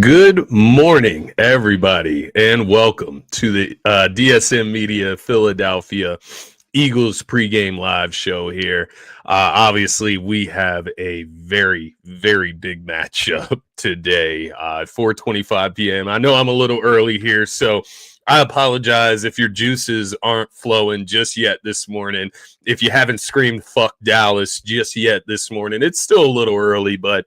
Good morning, everybody, and welcome to the DSM-Media Philadelphia Eagles pregame live show here. Obviously, we have a very, very big matchup today at 4:25 p.m. I know I'm a little early here, so I apologize if your juices aren't flowing just yet this morning. If you haven't screamed "fuck Dallas" just yet this morning, it's still a little early, but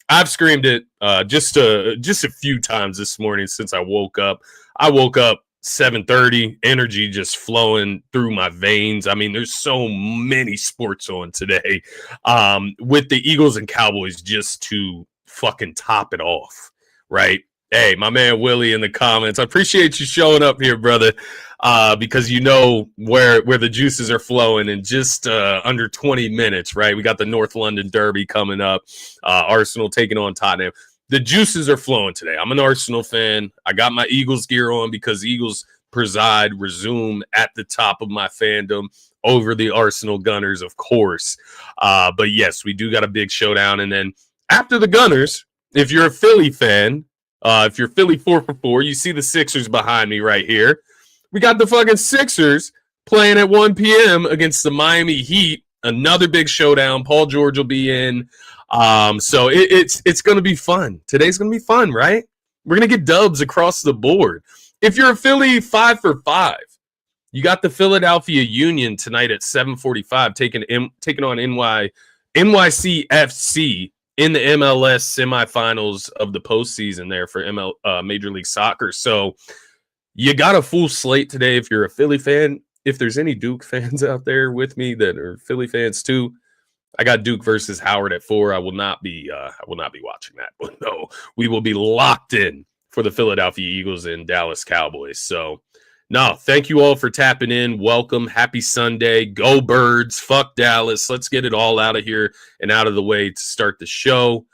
I've screamed it just a few times this morning since I woke up. I woke up 7:30, energy just flowing through my veins. I mean, there's so many sports on today, with the Eagles and Cowboys just to fucking top it off, right? Hey, my man Willie in the comments. I appreciate you showing up here, brother, because you know where the juices are flowing in just under 20 minutes, right? We got the North London Derby coming up. Arsenal taking on Tottenham. The juices are flowing today. I'm an Arsenal fan. I got my Eagles gear on because Eagles resume at the top of my fandom over the Arsenal Gunners, of course. But yes, we do got a big showdown. And then after the Gunners, if you're a Philly fan, if you're Philly 4-for-4, you see the Sixers behind me right here. We got the fucking Sixers playing at 1 p.m. against the Miami Heat. Another big showdown. Paul George will be in. So it's going to be fun. Today's going to be fun, right? We're going to get dubs across the board. If you're a Philly 5-for-5, you got the Philadelphia Union tonight at 7:45 taking on NYCFC in the MLS semifinals of the postseason there for Major League Soccer. So you got a full slate today if you're a Philly fan. If there's any Duke fans out there with me that are Philly fans too, I got Duke versus Howard at 4. I will not be watching that one. No, we will be locked in for the Philadelphia Eagles and Dallas Cowboys. So, no, thank you all for tapping in. Welcome. Happy Sunday. Go Birds. Fuck Dallas. Let's get it all out of here and out of the way to start the show.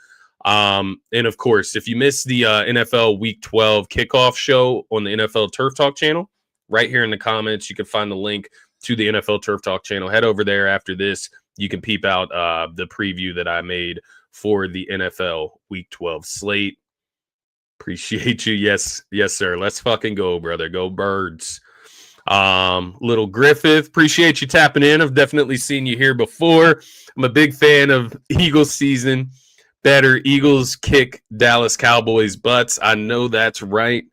And of course, if you missed the NFL Week 12 kickoff show on the NFL Turf Talk channel, right here in the comments, you can find the link to the NFL Turf Talk channel. Head over there after this. You can peep out the preview that I made for the NFL Week 12 slate. Appreciate you. Yes, sir. Let's fucking go, brother. Go Birds. Little Griffith, appreciate you tapping in. I've definitely seen you here before. I'm a big fan of Eagles season. Better Eagles kick Dallas Cowboys butts. I know that's right.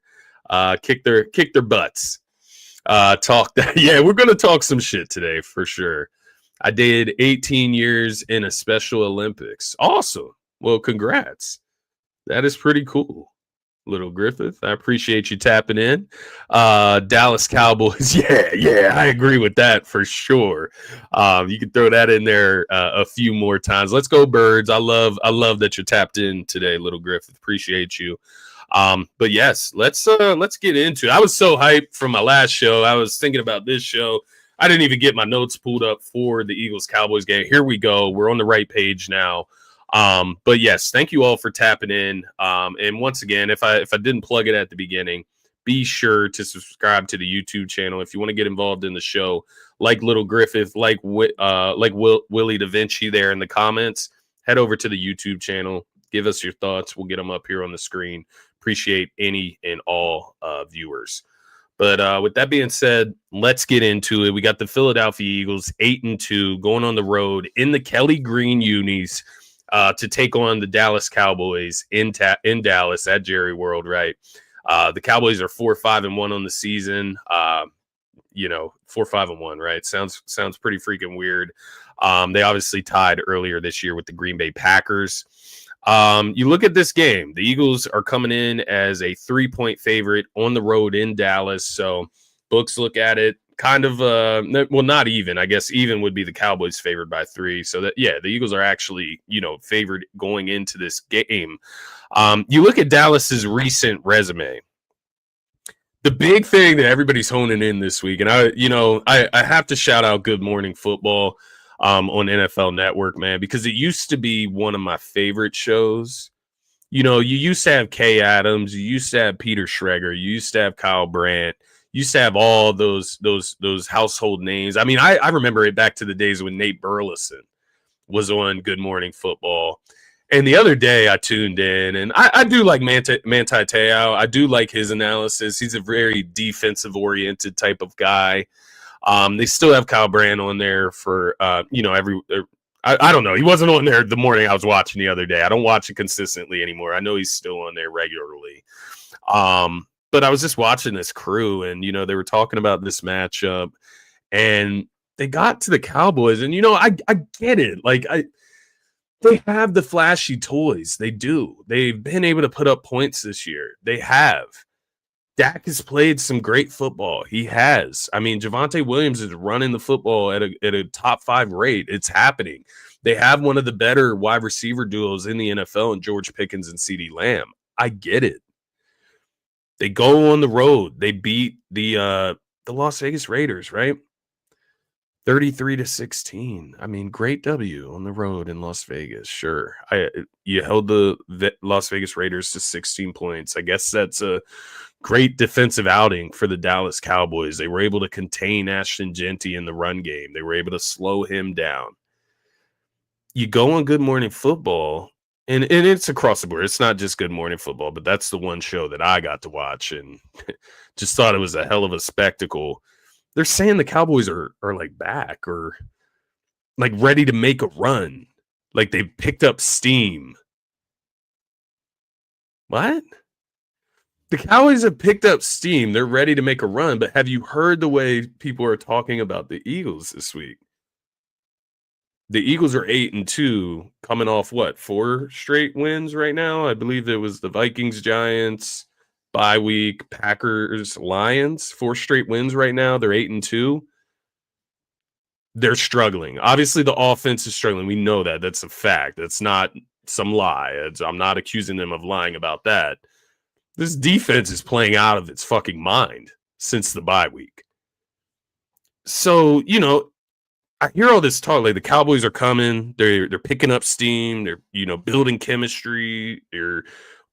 Kick their butts. Talk that. Yeah, we're gonna talk some shit today for sure. I did 18 years in a Special Olympics. Awesome. Well, congrats. That is pretty cool. Little Griffith, I appreciate you tapping in. Dallas Cowboys, yeah, I agree with that for sure. You can throw that in there a few more times. Let's go Birds. I love that you're tapped in today, Little Griffith. Appreciate you. But yes, let's get into it. I was so hyped from my last show. I was thinking about this show. I didn't even get my notes pulled up for the Eagles Cowboys game. Here we go. We're on the right page now. But yes, thank you all for tapping in. And once again, if I didn't plug it at the beginning, be sure to subscribe to the YouTube channel if you want to get involved in the show. Like Little Griffith, like Willie Da Vinci there in the comments. Head over to the YouTube channel. Give us your thoughts. We'll get them up here on the screen. Appreciate any and all viewers. But with that being said, let's get into it. We got the Philadelphia Eagles 8-2 going on the road in the Kelly Green unis. To take on the Dallas Cowboys in Dallas at Jerry World, right? The Cowboys are 4-5-1 on the season. 4-5-1, right? Sounds pretty freaking weird. They obviously tied earlier this year with the Green Bay Packers. You look at this game, the Eagles are coming in as a 3-point favorite on the road in Dallas. So books look at it kind of, not even. I guess even would be the Cowboys favored by 3. So that, yeah, the Eagles are actually, favored going into this game. You look at Dallas's recent resume. The big thing that everybody's honing in this week, and I have to shout out Good Morning Football on NFL Network, man, because it used to be one of my favorite shows. You used to have Kay Adams, you used to have Peter Schrager, you used to have Kyle Brandt, you used to have all those household names. I mean, I remember it back to the days when Nate Burleson was on Good Morning Football. And the other day I tuned in, and I do like Manti Te'o. I do like his analysis. He's a very defensive-oriented type of guy. They still have Kyle Brand on there for, I don't know. He wasn't on there the morning I was watching the other day. I don't watch it consistently anymore. I know he's still on there regularly. But I was just watching this crew, and, they were talking about this matchup, and they got to the Cowboys, and, I get it. Like, they have the flashy toys. They do. They've been able to put up points this year. They have. Dak has played some great football. He has. I mean, Javonte Williams is running the football at a top 5 rate. It's happening. They have one of the better wide receiver duos in the NFL in George Pickens and CeeDee Lamb. I get it. They go on the road. They beat the Las Vegas Raiders, right? 33-16. I mean, great W on the road in Las Vegas. Sure. You held the Las Vegas Raiders to 16 points. I guess that's a great defensive outing for the Dallas Cowboys. They were able to contain Ashton Genty in the run game. They were able to slow him down. You go on Good Morning Football, and it's across the board. It's not just Good Morning Football, but that's the one show that I got to watch and just thought it was a hell of a spectacle. They're saying the Cowboys are like back or like ready to make a run. Like they've picked up steam. What? The Cowboys have picked up steam. They're ready to make a run. But have you heard the way people are talking about the Eagles this week? The Eagles are 8-2, coming off 4 straight wins right now? I believe it was the Vikings, Giants, bye week, Packers, Lions, 4 straight wins right now. They're 8-2. They're struggling. Obviously, the offense is struggling. We know that. That's a fact. That's not some lie. I'm not accusing them of lying about that. This defense is playing out of its fucking mind since the bye week. So, I hear all this talk, like the Cowboys are coming, they're picking up steam, they're building chemistry, they're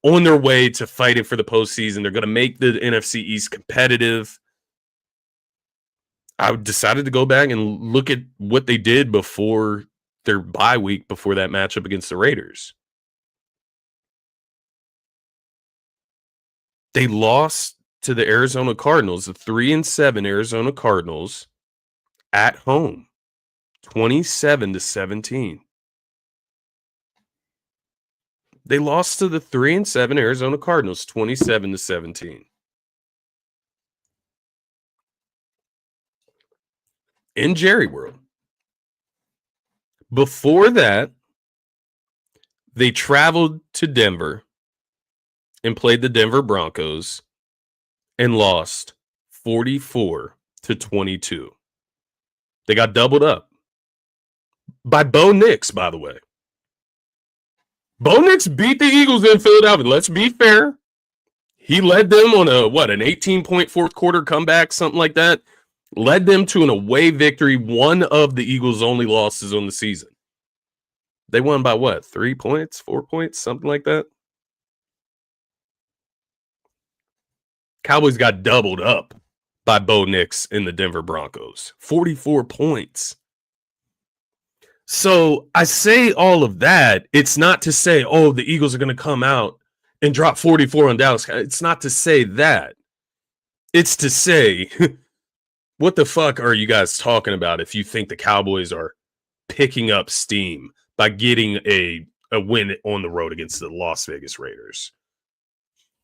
on their way to fighting for the postseason. They're going to make the NFC East competitive. I decided to go back and look at what they did before their bye week, before that matchup against the Raiders. They lost to the Arizona Cardinals, the 3-7 Arizona Cardinals at home. 27-17. They lost to the 3-7 Arizona Cardinals, 27-17. In Jerry World. Before that, they traveled to Denver and played the Denver Broncos and lost 44-22. They got doubled up. By Bo Nix, by the way. Bo Nix beat the Eagles in Philadelphia. Let's be fair. He led them on an 18-point fourth quarter comeback, something like that. Led them to an away victory, one of the Eagles' only losses on the season. They won by 3 points, 4 points, something like that? Cowboys got doubled up by Bo Nix in the Denver Broncos. 44 points. So I say all of that. It's not to say, the Eagles are going to come out and drop 44 on Dallas. It's not to say that. It's to say, what the fuck are you guys talking about if you think the Cowboys are picking up steam by getting a win on the road against the Las Vegas Raiders?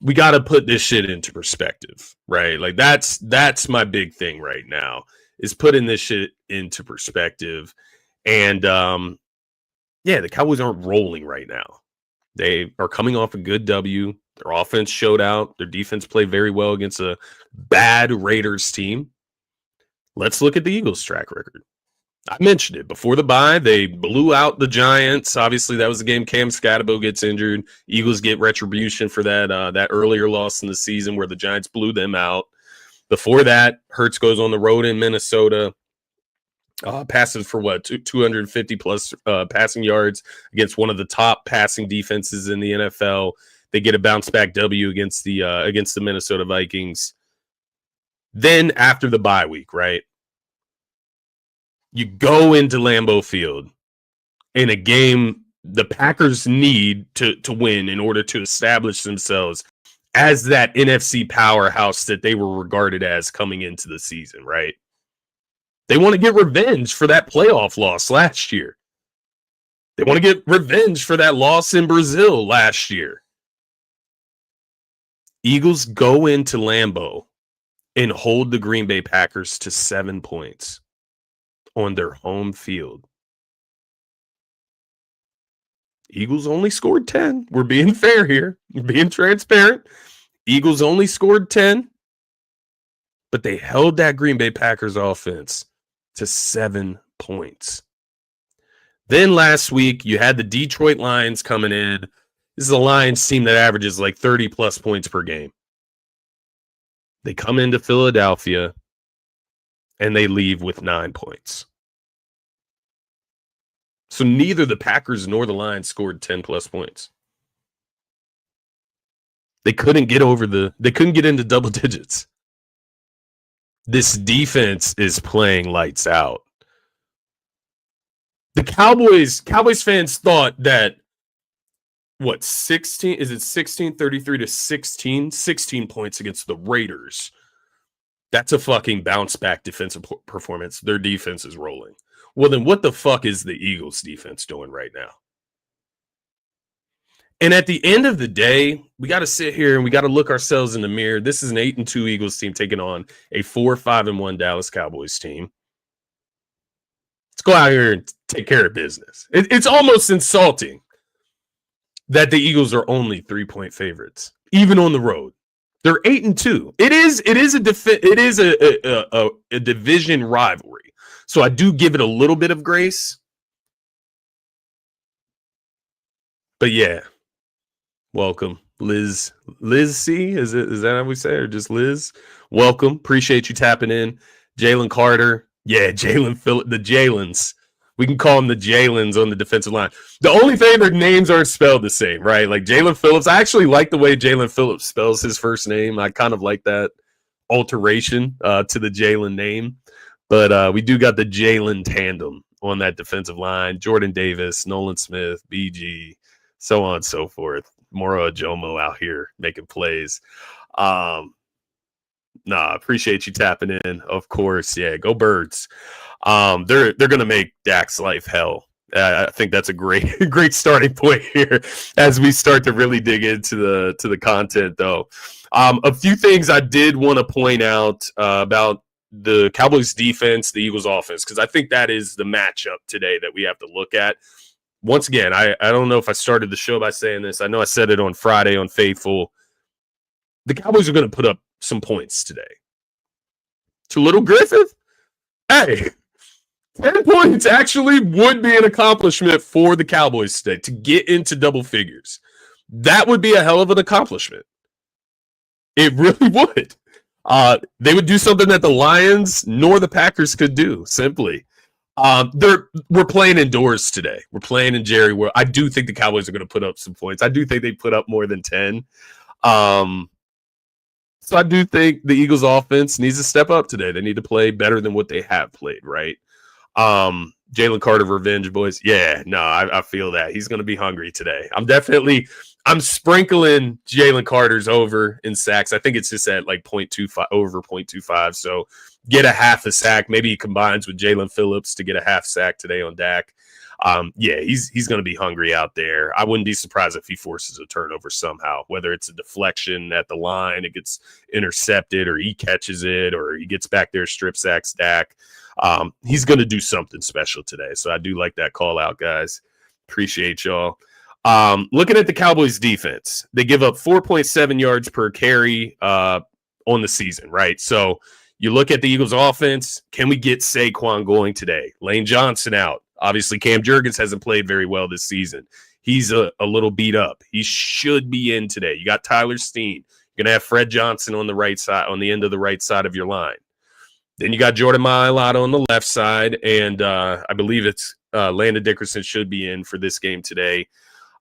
We got to put this shit into perspective, right? Like that's my big thing right now is putting this shit into perspective. And the Cowboys aren't rolling right now. They are coming off a good W. Their offense showed out. Their defense played very well against a bad Raiders team. Let's look at the Eagles' track record. I mentioned it before the bye. They blew out the Giants. Obviously, that was the game Cam Scatabo gets injured. Eagles get retribution for that earlier loss in the season where the Giants blew them out. Before that, Hurts goes on the road in Minnesota. Passes for 250 plus passing yards against one of the top passing defenses in the NFL. They get a bounce back W against the Minnesota Vikings. Then after the bye week, right? You go into Lambeau Field in a game the Packers need to win in order to establish themselves as that NFC powerhouse that they were regarded as coming into the season, right? They want to get revenge for that playoff loss last year. They want to get revenge for that loss in Brazil last year. Eagles go into Lambeau and hold the Green Bay Packers to 7 points on their home field. Eagles only scored 10. We're being fair here. We're being transparent. Eagles only scored 10, but they held that Green Bay Packers offense to 7 points. Then last week, you had the Detroit Lions coming in. This is a Lions team that averages like 30-plus points per game. They come into Philadelphia, and they leave with 9 points. So neither the Packers nor the Lions scored 10-plus points. They couldn't get into double digits. This defense is playing lights out. The Cowboys fans thought that, 16 33 to 16 points against the Raiders. That's a fucking bounce back defensive performance. Their defense is rolling. Well, then what the fuck is the Eagles defense doing right now? And at the end of the day, we got to sit here and we got to look ourselves in the mirror. This is an 8-2 Eagles team taking on a 4-5-1 Dallas Cowboys team. Let's go out here and take care of business. It's almost insulting that the Eagles are only 3-point favorites, even on the road. They're 8-2. It is a division rivalry. So I do give it a little bit of grace. But yeah, welcome, Liz. Liz C, is that how we say it, or just Liz? Welcome. Appreciate you tapping in. Jalen Carter. Yeah, Jalen Phillip, the Jalens. We can call them the Jalens on the defensive line. The only thing, their names aren't spelled the same, right? Like Jalen Phillips. I actually like the way Jalen Phillips spells his first name. I kind of like that alteration to the Jalen name. But we do got the Jalen tandem on that defensive line. Jordan Davis, Nolan Smith, BG, so on and so forth. Moro Ajomo out here making plays. Appreciate you tapping in. Of course, yeah, go Birds. They're gonna make Dak's life hell. I think that's a great starting point here as we start to really dig into the content, though. A few things I did want to point out about the Cowboys defense, the Eagles offense, because I think that is the matchup today that we have to look at. Once again, I don't know if I started the show by saying this. I know I said it on Friday on Faithful. The Cowboys are going to put up some points today. To Little Griffith? Hey, 10 points actually would be an accomplishment for the Cowboys today to get into double figures. That would be a hell of an accomplishment. It really would. They would do something that the Lions nor the Packers could do, simply. We're playing indoors today. We're playing in Jerry World. I do think the Cowboys are going to put up some points. I do think they put up more than 10. So I do think the Eagles offense needs to step up today. They need to play better than what they have played, right? Jalen Carter, revenge, boys. Yeah, no, I feel that. He's going to be hungry today. I'm sprinkling Jalen Carter's over in sacks. I think it's just at like 0.25, over 0.25. So get a half a sack. Maybe he combines with Jalen Phillips to get a half sack today on Dak. Yeah, he's going to be hungry out there. I wouldn't be surprised if he forces a turnover somehow, whether it's a deflection at the line, it gets intercepted, or he catches it, or he gets back there, strip sacks Dak. He's going to do something special today. So I do like that call out, guys. Appreciate y'all. Looking at the Cowboys defense, they give up 4.7 yards per carry on the season, right? So you look at the Eagles offense, can we get Saquon going today? Lane Johnson out. Obviously, Cam Jurgens hasn't played very well this season. He's a little beat up. He should be in today. You got Tyler Steen. You're going to have Fred Johnson on the right side, on the end of the right side of your line. Then you got Jordan Mailata on the left side, and I believe it's Landon Dickerson should be in for this game today.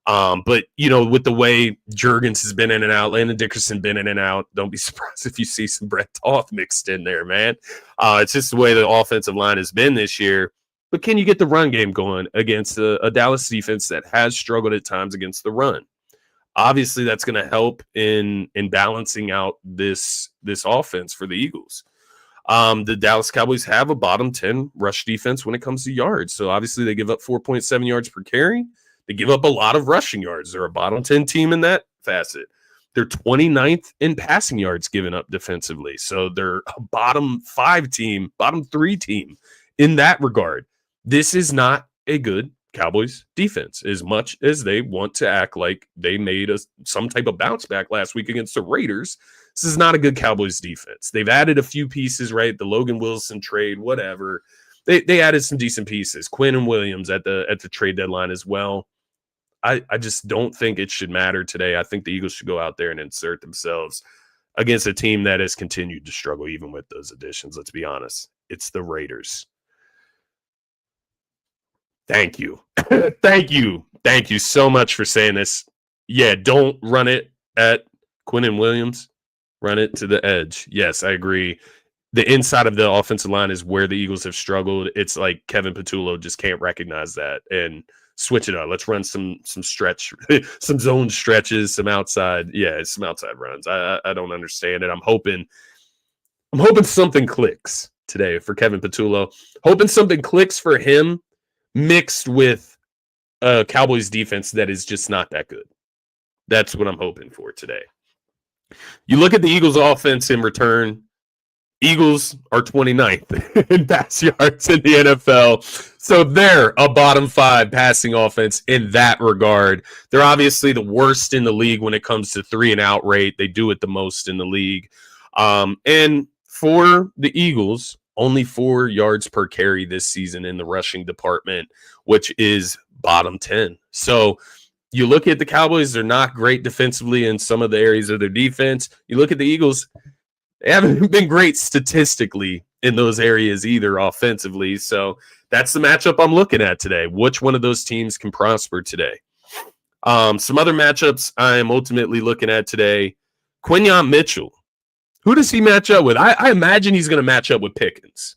But, you know, with the way Jurgens has been in and out, Landon Dickerson been in and out, don't be surprised if you see some Brett Toth mixed in there, man. It's just the way the offensive line has been this year. but can you get the run game going against a Dallas defense that has struggled at times against the run? Obviously, that's going to help in balancing out this offense for the Eagles. The Dallas Cowboys have a bottom 10 rush defense when it comes to yards. So obviously they give up 4.7 yards per carry. They give up a lot of rushing yards. They're a bottom 10 team in that facet. They're 29th in passing yards given up defensively. So they're a bottom 5 team, bottom 3 team in that regard. This is not a good Cowboys defense, as much as they want to act like they made some type of bounce back last week against the Raiders. This is not a good Cowboys defense. They've added a few pieces, right? The Logan Wilson trade, whatever. They added some decent pieces. Quinn and Williams at the trade deadline as well. I just don't think it should matter today. I think the Eagles should go out there and insert themselves against a team that has continued to struggle even with those additions. Let's be honest. It's the Raiders. Thank you. Thank you. Thank you so much for saying this. Yeah, don't run it at Quinn and Williams. Run it to the edge. Yes, I agree. The inside of the offensive line is where the Eagles have struggled. It's like Kevin Patullo just can't recognize that and switch it up. Let's run some stretch, some zone stretches, some outside. Yeah, some outside runs. I don't understand it. I'm hoping something clicks today for Kevin Patullo. Hoping something clicks for him mixed with a Cowboys defense that is just not that good. That's what I'm hoping for today. You look at the Eagles offense in return. Eagles are 29th in pass yards in the NFL. So they're a bottom 5 passing offense in that regard. They're obviously the worst in the league when it comes to 3-and-out rate. They do it the most in the league. And for the Eagles, only 4 yards per carry this season in the rushing department, which is bottom 10. So you look at the Cowboys, they're not great defensively in some of the areas of their defense. You look at the Eagles, they haven't been great statistically in those areas either offensively. So that's the matchup I'm looking at today. Which one of those teams can prosper today? Some other matchups I am ultimately looking at today. Quinyon Mitchell. Who does he match up with? I imagine he's going to match up with Pickens.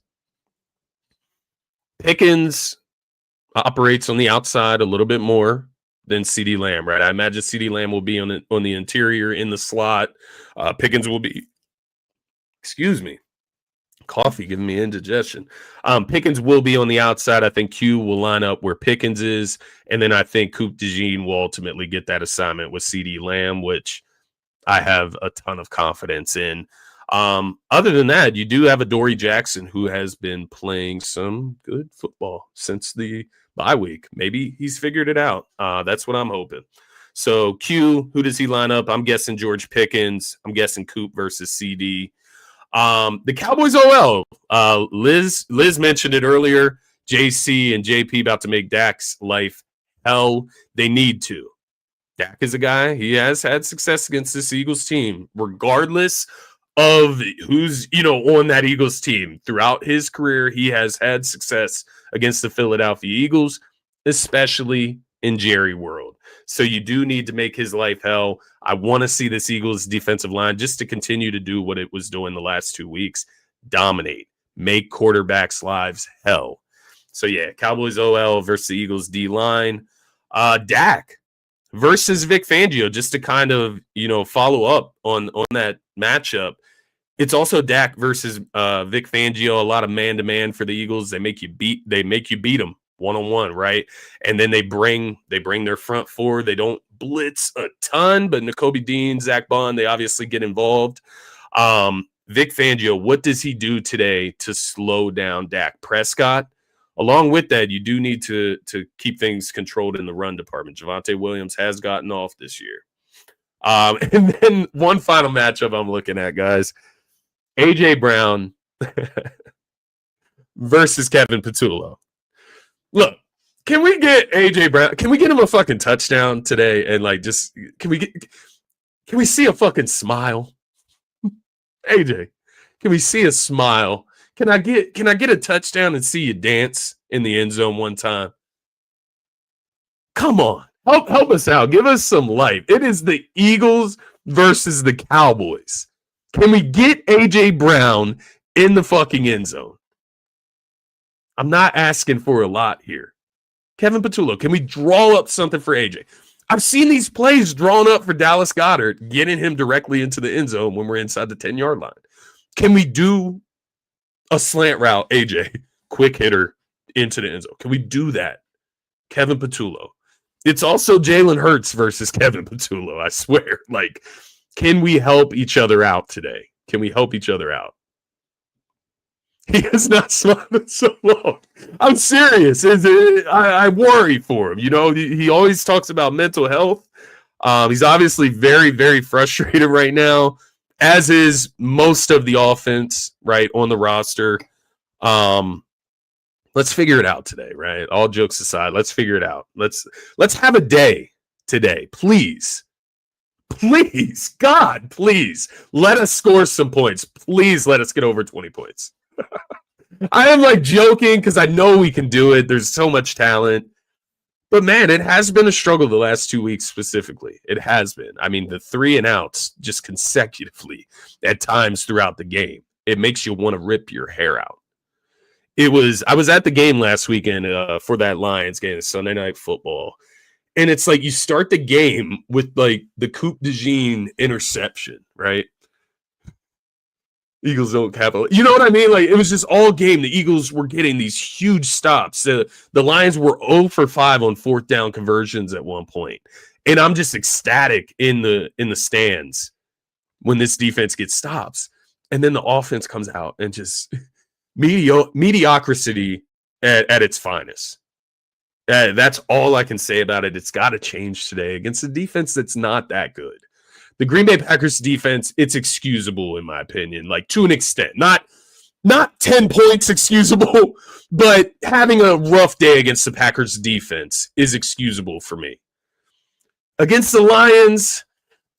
Pickens operates on the outside a little bit more than CeeDee Lamb, right? I imagine CeeDee Lamb will be on the interior in the slot. Pickens will be, excuse me, coffee giving me indigestion. Pickens will be on the outside. I think Q will line up where Pickens is, and then I think Coop DeJean will ultimately get that assignment with CeeDee Lamb, which I have a ton of confidence in. Other than that, you do have a Dory Jackson who has been playing some good football since the bye week. Maybe he's figured it out. That's what I'm hoping. So Q, who does he line up? I'm guessing George Pickens. I'm guessing Coop versus CD. The Cowboys OL. Liz mentioned it earlier. JC and JP about to make Dak's life hell. They need to. Dak is a guy. He has had success against this Eagles team, regardless of who's on that Eagles team. Throughout his career, he has had success against the Philadelphia Eagles, especially in Jerry World. So you do need to make his life hell. I want to see this Eagles defensive line just to continue to do what it was doing the last 2 weeks. Dominate. Make quarterbacks' lives hell. So yeah, Cowboys OL versus the Eagles D-line. Dak versus Vic Fangio, just to kind of, follow up on that matchup. It's also Dak versus Vic Fangio, a lot of man-to-man for the Eagles. They make you beat them one-on-one, right? And then they bring their front four. They don't blitz a ton, but Nakobe Dean, Zach Bond, they obviously get involved. Vic Fangio, what does he do today to slow down Dak Prescott? Along with that, you do need to keep things controlled in the run department. Javonte Williams has gotten off this year. And then one final matchup I'm looking at, guys. A.J. Brown versus Kevin Patullo. Look, can we get A.J. Brown? Can we get him a fucking touchdown today? And can we see a fucking smile? A.J., can we see a smile? Can I get a touchdown and see you dance in the end zone one time? Come on. Help us out. Give us some life. It is the Eagles versus the Cowboys. Can we get A.J. Brown in the fucking end zone? I'm not asking for a lot here. Kevin Patullo, can we draw up something for AJ? I've seen these plays drawn up for Dallas Goedert, getting him directly into the end zone when we're inside the 10-yard line. Can we do a slant route, AJ, quick hitter into the end zone? Can we do that? Kevin Patullo. It's also Jalen Hurts versus Kevin Patullo, I swear. Like, can we help each other out today? Can we help each other out? He has not smiled in so long. I'm serious. I worry for him. You know, he always talks about mental health. He's obviously very, very frustrated right now, as is most of the offense, right, on the roster. Let's figure it out today, right? All jokes aside, let's figure it out. Let's have a day today, please. Please, God, please let us score some points. Please let us get over 20 points. I am like joking because I know we can do it. There's so much talent. But man, it has been a struggle the last 2 weeks specifically. It has been. I mean, the 3 and outs just consecutively at times throughout the game. It makes you want to rip your hair out. I was at the game last weekend for that Lions game, Sunday Night Football. And it's like you start the game with like the Coupe de Jean interception, right? Eagles don't capitalize. You know what I mean? Like, it was just all game. The Eagles were getting these huge stops. The Lions were 0 for 5 on fourth down conversions at one point. And I'm just ecstatic in the stands when this defense gets stops. And then the offense comes out and just mediocrity at its finest. That's all I can say about it. It's got to change today against a defense that's not that good. The Green Bay Packers defense, it's excusable in my opinion, like to an extent. Not 10 points excusable, but having a rough day against the Packers defense is excusable for me. Against the Lions,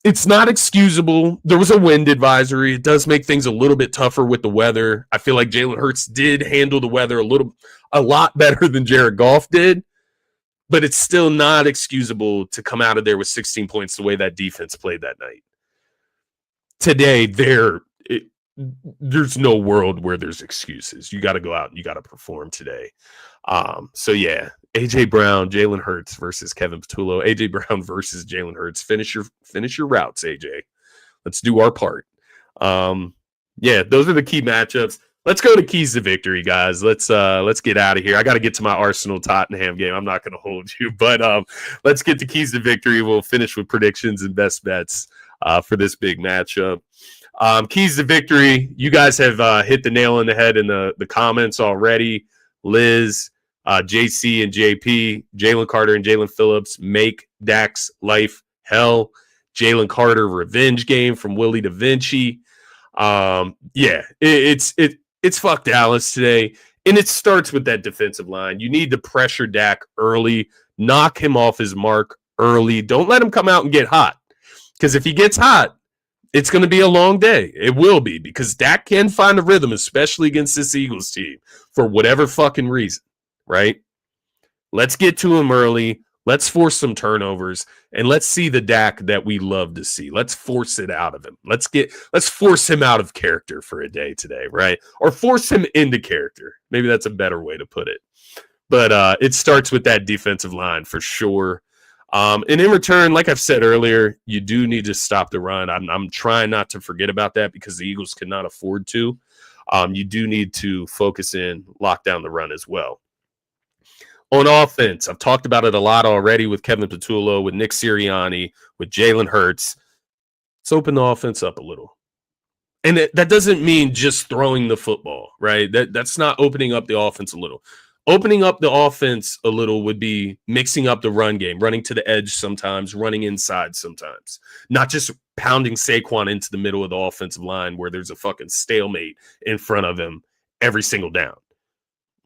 it's not excusable. There was a wind advisory. It does make things a little bit tougher with the weather. I feel like Jalen Hurts did handle the weather a lot better than Jared Goff did. But it's still not excusable to come out of there with 16 points the way that defense played that night. Today, there's no world where there's excuses. You got to go out and you got to perform today. So, yeah, A.J. Brown, Jalen Hurts versus Kevin Patullo. A.J. Brown versus Jalen Hurts. Finish your routes, A.J. Let's do our part. Yeah, those are the key matchups. Let's go to keys to victory, guys. Let's get out of here. I got to get to my Arsenal Tottenham game. I'm not going to hold you, but let's get to keys to victory. We'll finish with predictions and best bets for this big matchup. Keys to victory. You guys have hit the nail on the head in the comments already. Liz, JC and JP, Jalen Carter and Jalen Phillips make Dak's life hell. Jalen Carter revenge game from Willie Da Vinci. Yeah, it's fuck Dallas today. And it starts with that defensive line. You need to pressure Dak early, knock him off his mark early. Don't let him come out and get hot. Because if he gets hot, it's going to be a long day. It will be, because Dak can find a rhythm, especially against this Eagles team, for whatever fucking reason, right? Let's get to him early. Let's force some turnovers, and let's see the Dak that we love to see. Let's force it out of him. Let's force him out of character for a day today, right? Or force him into character. Maybe that's a better way to put it. But it starts with that defensive line for sure. And in return, like I've said earlier, you do need to stop the run. I'm trying not to forget about that because the Eagles cannot afford to. You do need to focus in, lock down the run as well. On offense, I've talked about it a lot already with Kevin Patullo, with Nick Sirianni, with Jalen Hurts. Let's open the offense up a little. And that doesn't mean just throwing the football, right? That's not opening up the offense a little. Opening up the offense a little would be mixing up the run game, running to the edge sometimes, running inside sometimes. Not just pounding Saquon into the middle of the offensive line where there's a fucking stalemate in front of him every single down.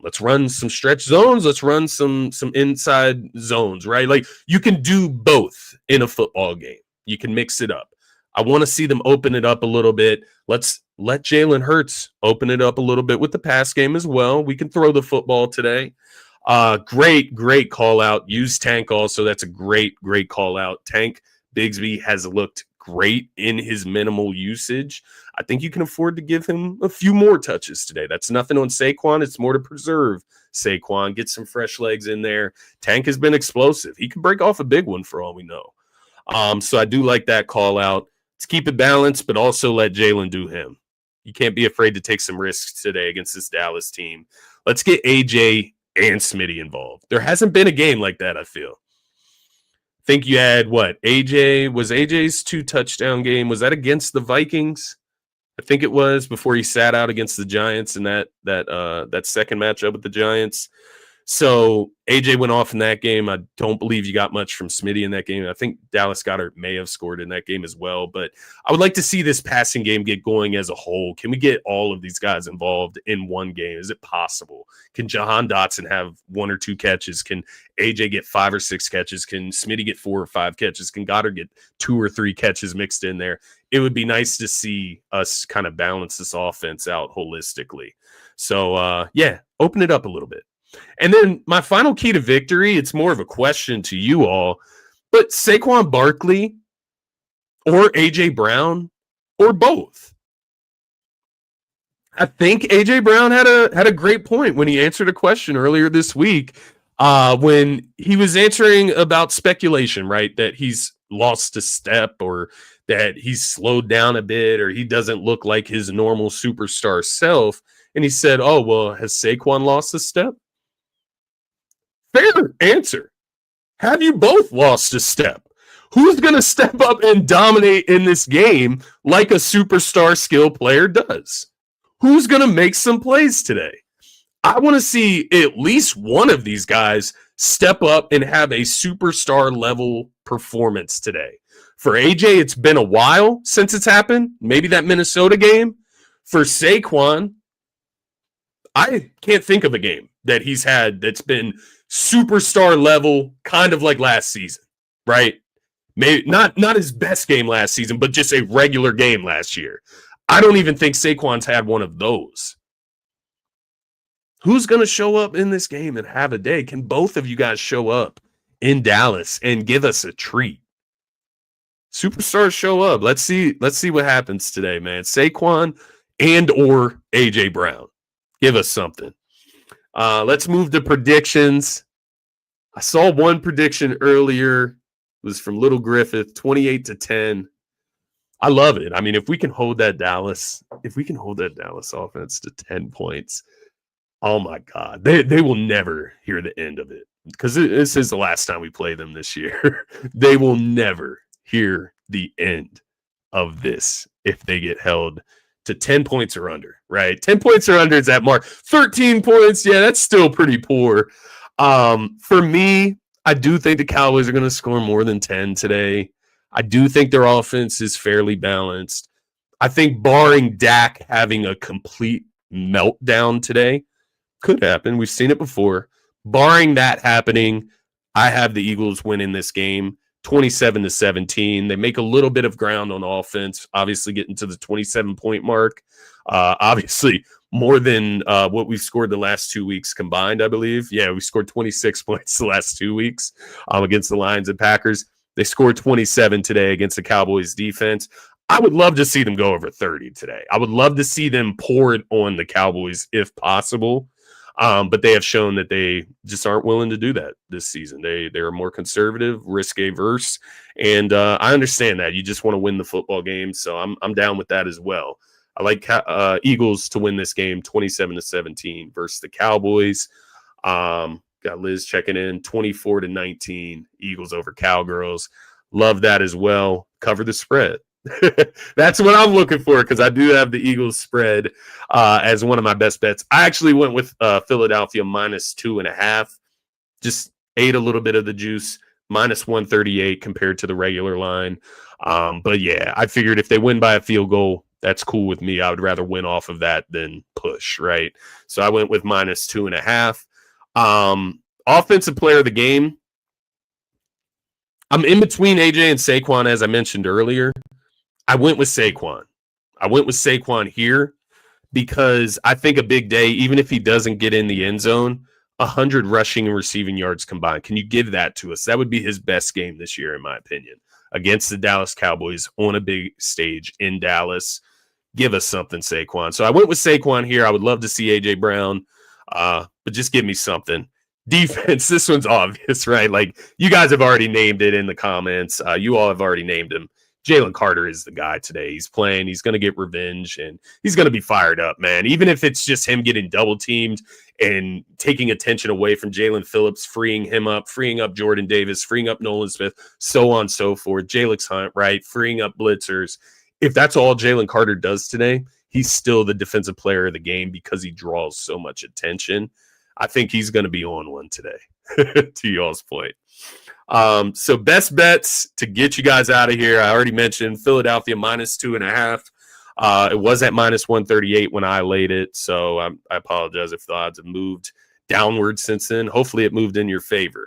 Let's run some stretch zones. Let's run some inside zones, right? Like, you can do both in a football game. You can mix it up. I want to see them open it up a little bit. Let's let Jalen Hurts open it up a little bit with the pass game as well. We can throw the football today. Great call out. Use Tank also. That's a great call out. Tank Bigsby has looked great in his minimal usage, I think you can afford to give him a few more touches today. That's nothing on Saquon. It's more to preserve Saquon, get some fresh legs in there. Tank has been explosive. He can break off a big one for all we know. So I do like that call out. Let's keep it balanced, but also let Jalen do him. You can't be afraid to take some risks today against this Dallas team. Let's get AJ and Smitty involved. There hasn't been a game like that, I feel. Think you had what? AJ's 2-touchdown game. Was that against the Vikings? I think it was before he sat out against the Giants in that second matchup with the Giants. So AJ went off in that game. I don't believe you got much from Smitty in that game. I think Dallas Goedert may have scored in that game as well. But I would like to see this passing game get going as a whole. Can we get all of these guys involved in one game? Is it possible? Can Jahan Dotson have 1 or 2 catches? Can AJ get 5 or 6 catches? Can Smitty get 4 or 5 catches? Can Goddard get 2 or 3 catches mixed in there? It would be nice to see us kind of balance this offense out holistically. So, open it up a little bit. And then my final key to victory, it's more of a question to you all, but Saquon Barkley or A.J. Brown or both. I think A.J. Brown had a great point when he answered a question earlier this week when he was answering about speculation, right, that he's lost a step or that he's slowed down a bit or he doesn't look like his normal superstar self. And he said, oh, well, has Saquon lost a step? Fair answer. Have you both lost a step? Who's going to step up and dominate in this game like a superstar skill player does? Who's going to make some plays today? I want to see at least one of these guys step up and have a superstar level performance today. For AJ, it's been a while since it's happened. Maybe that Minnesota game. For Saquon, I can't think of a game that he's had that's been superstar level, kind of like last season, right? Maybe not his best game last season, but just a regular game last year. I don't even think Saquon's had one of those. Who's going to show up in this game and have a day? Can both of you guys show up in Dallas and give us a treat? Superstars show up. Let's see what happens today, man. Saquon and or AJ Brown. Give us something. Let's move to predictions. I saw one prediction earlier. It was from Little Griffith, 28-10. I love it. I mean, if we can hold that Dallas offense to 10 points, oh my God, they will never hear the end of it because this is the last time we play them this year. They will never hear the end of this if they get held to 10 points or under, right? 10 points or under is that mark. 13 points, yeah, that's still pretty poor. For me, I do think the Cowboys are going to score more than 10 today. I do think their offense is fairly balanced. I think barring Dak having a complete meltdown today, could happen. We've seen it before. Barring that happening, I have the Eagles winning this game 27-17. They make a little bit of ground on offense, obviously getting to the 27-point mark. Obviously, more than what we've scored the last 2 weeks combined, I believe. Yeah, we scored 26 points the last 2 weeks against the Lions and Packers. They scored 27 today against the Cowboys defense. I would love to see them go over 30 today. I would love to see them pour it on the Cowboys if possible. But they have shown that they just aren't willing to do that this season. They're more conservative, risk-averse, and I understand that. You just want to win the football game, so I'm down with that as well. I like Eagles to win this game 27-17 versus the Cowboys. Got Liz checking in 24-19, Eagles over Cowgirls. Love that as well. Cover the spread. That's what I'm looking for because I do have the Eagles spread as one of my best bets. I actually went with Philadelphia -2.5. Just ate a little bit of the juice, -138 compared to the regular line. But yeah, I figured if they win by a field goal, that's cool with me. I would rather win off of that than push, right? So I went with -2.5. Offensive player of the game. I'm in between AJ and Saquon, as I mentioned earlier. I went with Saquon. Here because I think a big day, even if he doesn't get in the end zone, 100 rushing and receiving yards combined. Can you give that to us? That would be his best game this year, in my opinion. against the Dallas Cowboys on a big stage in Dallas. Give us something, Saquon. So I went with Saquon here. I would love to see A.J. Brown, but just give me something. Defense, this one's obvious, right? Like, you guys have already named it in the comments. You all have already named him. Jalen Carter is the guy today. He's playing. He's going to get revenge, and he's going to be fired up, man. Even if it's just him getting double-teamed and taking attention away from Jalen Phillips, freeing him up, freeing up Jordan Davis, freeing up Nolan Smith, so on and so forth. Jalen Hunt, right? Freeing up blitzers. If that's all Jalen Carter does today, he's still the defensive player of the game because he draws so much attention. I think he's going to be on one today, to y'all's point. So best bets to get you guys out of here. I already mentioned Philadelphia -2.5. It was at -138 when I laid it. So I apologize if the odds have moved downward since then. Hopefully it moved in your favor.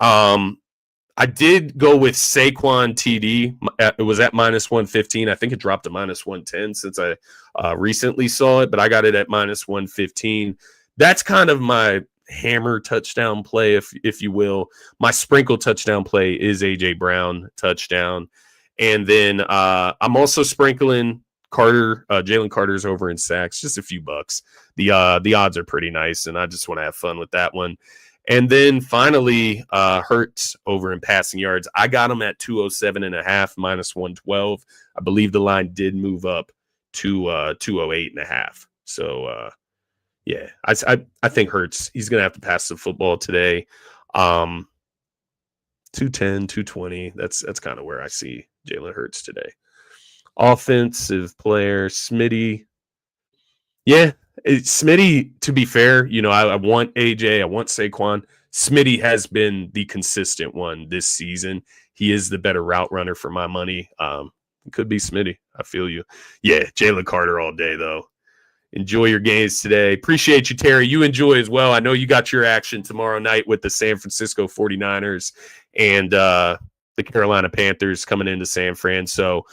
I did go with Saquon TD. It was at -115. I think it dropped to -110 since I recently saw it, but I got it at -115. That's kind of my hammer touchdown play, if you will. My sprinkle touchdown play is A.J. Brown touchdown. And then I'm also sprinkling Jalen Carter's over in sacks, just a few bucks. The odds are pretty nice, and I just want to have fun with that one. And then finally, Hurts over in passing yards. I got him at 207.5, -112. I believe the line did move up to 208.5. So, yeah, I think Hurts, he's going to have to pass the football today. 210, 220. That's kind of where I see Jalen Hurts today. Offensive player, Smitty. Yeah, Smitty, to be fair, I want AJ, I want Saquon. Smitty has been the consistent one this season. He is the better route runner for my money. It could be Smitty. I feel you. Yeah, Jalen Carter all day, though. Enjoy your games today. Appreciate you, Terry. You enjoy as well. I know you got your action tomorrow night with the San Francisco 49ers and the Carolina Panthers coming into San Fran. So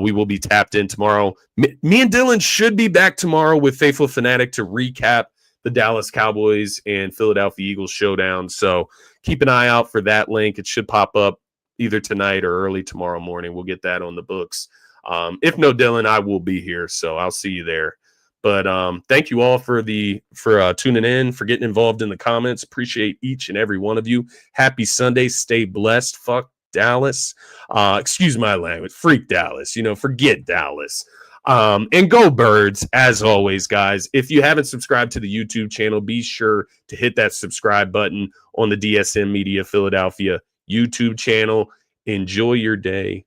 we will be tapped in tomorrow. Me and Dylan should be back tomorrow with Faithful Fanatic to recap the Dallas Cowboys and Philadelphia Eagles showdown. So keep an eye out for that link. It should pop up either tonight or early tomorrow morning. We'll get that on the books. If no Dylan, I will be here. So I'll see you there. But thank you all for tuning in, for getting involved in the comments. Appreciate each and every one of you. Happy Sunday. Stay blessed. Fuck Dallas. Excuse my language. Freak Dallas. Forget Dallas. And go Birds, as always, guys. If you haven't subscribed to the YouTube channel, be sure to hit that subscribe button on the DSM-Media Philadelphia YouTube channel. Enjoy your day.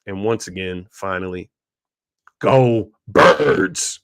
And once again, finally, go Birds.